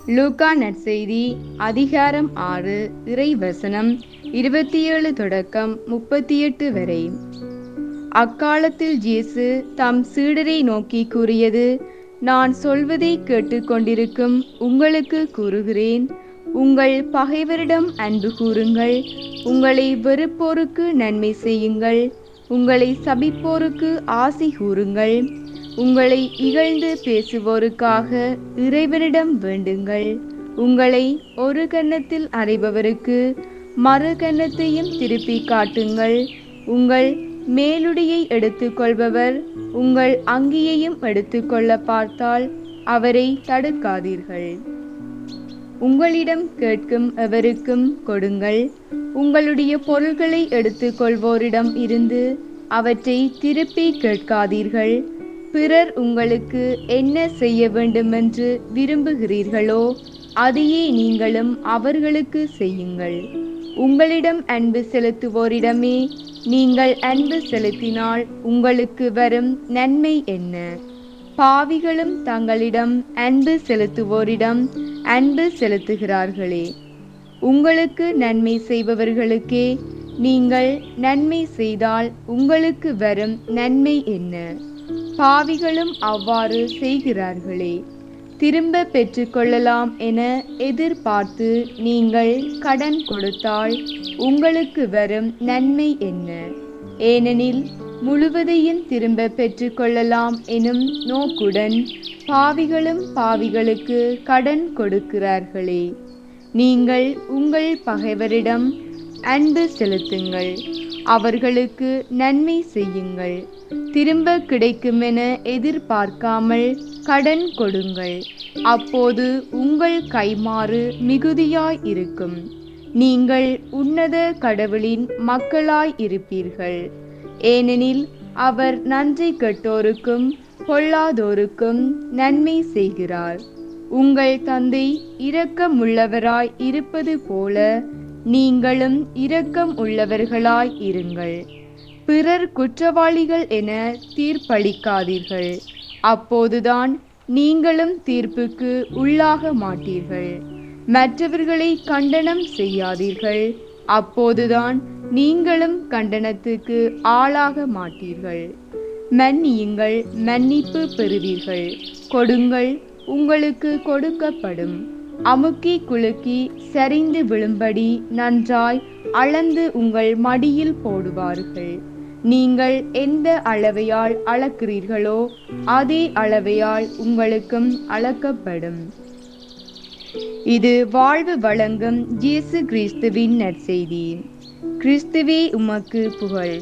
லூக்கா நற்செய்தி அதிகாரம் 6 இறைவசனம் 27 தொடக்கம் 38 வரை. அக்காலத்தில் இயேசு தம் சீடரை நோக்கி கூறியது: நான் சொல்வதை கேட்டுக்கொண்டிருக்கும் உங்களுக்கு கூறுகிறேன், உங்கள் பகைவரிடம் அன்பு கூறுங்கள், உங்களை வெறுப்போருக்கு நன்மை செய்யுங்கள், உங்களை சபிப்போருக்கு ஆசி கூறுங்கள், உங்களை இகழ்ந்து பேசுவோருக்காக இறைவனிடம் வேண்டுங்கள். உங்களை ஒரு கன்னத்தில் அறைபவருக்கு மறு கன்னத்தையும் திருப்பி காட்டுங்கள். உங்கள் மேலுடையை எடுத்துக்கொள்பவர் உங்கள் அங்கியையும் எடுத்துக்கொள்ள பார்த்தால் அவரை தடுக்காதீர்கள். உங்களிடம் கேட்கும் எவருக்கும் கொடுங்கள். உங்களுடைய பொருள்களை எடுத்துக்கொள்வோரிடம் இருந்து அவற்றை திருப்பி கேட்காதீர்கள். பிறர் உங்களுக்கு என்ன செய்ய வேண்டுமென்று விரும்புகிறீர்களோ அதையே நீங்களும் அவர்களுக்கு செய்யுங்கள். உங்களிடம் அன்பு செலுத்துவோரிடமே நீங்கள் அன்பு செலுத்தினால் உங்களுக்கு வரும் நன்மை என்ன? பாவிகளும் தங்களிடம் அன்பு செலுத்துவோரிடம் அன்பு செலுத்துகிறார்களே. உங்களுக்கு நன்மை செய்பவர்களுக்கே நீங்கள் நன்மை செய்தால் உங்களுக்கு வரும் நன்மை என்ன? பாவிகளும் அவ்வாறு செய்கிறார்களே. திரும்ப பெற்றுக்கொள்ளலாம் என எதிர்பார்த்து நீங்கள் கடன் கொடுத்தால் உங்களுக்கு வரும் நன்மை என்ன? ஏனெனில் முழுவதையும் திரும்ப பெற்றுக்கொள்ளலாம் எனும் நோக்குடன் பாவிகளும் பாவிகளுக்கு கடன் கொடுக்கிறார்களே. நீங்கள் உங்கள் பகைவரிடம் அன்பு செலுத்துங்கள், அவர்களுக்கு நன்மை செய்யுங்கள், திரும்ப கிடைக்குமென எதிர்பார்க்காமல் கடன் கொடுங்கள். அப்போது உங்கள் கைமாறு மிகுதியாய் இருக்கும். நீங்கள் உன்னத கடவுளின் மக்களாய் இருப்பீர்கள். ஏனெனில் அவர் நன்றி கெட்டோருக்கும் பொல்லாதோருக்கும் நன்மை செய்கிறார். உங்கள் தந்தை இரக்கம் உள்ளவராய் இருப்பது போல நீங்களும் இரக்கம் உள்ளவர்களாய் இருங்கள். பிறர் குற்றவாளிகள் என தீர்ப்பளிக்காதீர்கள். அப்போதுதான் நீங்களும் தீர்ப்புக்கு உள்ளாக மாட்டீர்கள். மற்றவர்களை கண்டனம் செய்யாதீர்கள். அப்போதுதான் நீங்களும் கண்டனத்துக்கு ஆளாக மாட்டீர்கள். மன்னியுங்கள், மன்னிப்பு பெறுவீர்கள். கொடுங்கள், உங்களுக்கு கொடுக்கப்படும். அமுக்கி குலுக்கி சரிந்து விழும்படி நன்றாய் அளந்து உங்கள் மடியில் போடுவார்கள். நீங்கள் எந்த அளவையால் அளக்கிறீர்களோ அதே அளவையால் உங்களுக்கும் அளக்கப்படும். இது வாழ்வு வழங்கும் இயேசு கிறிஸ்துவின் நற்செய்தி. கிறிஸ்துவே உமக்கு புகழ்.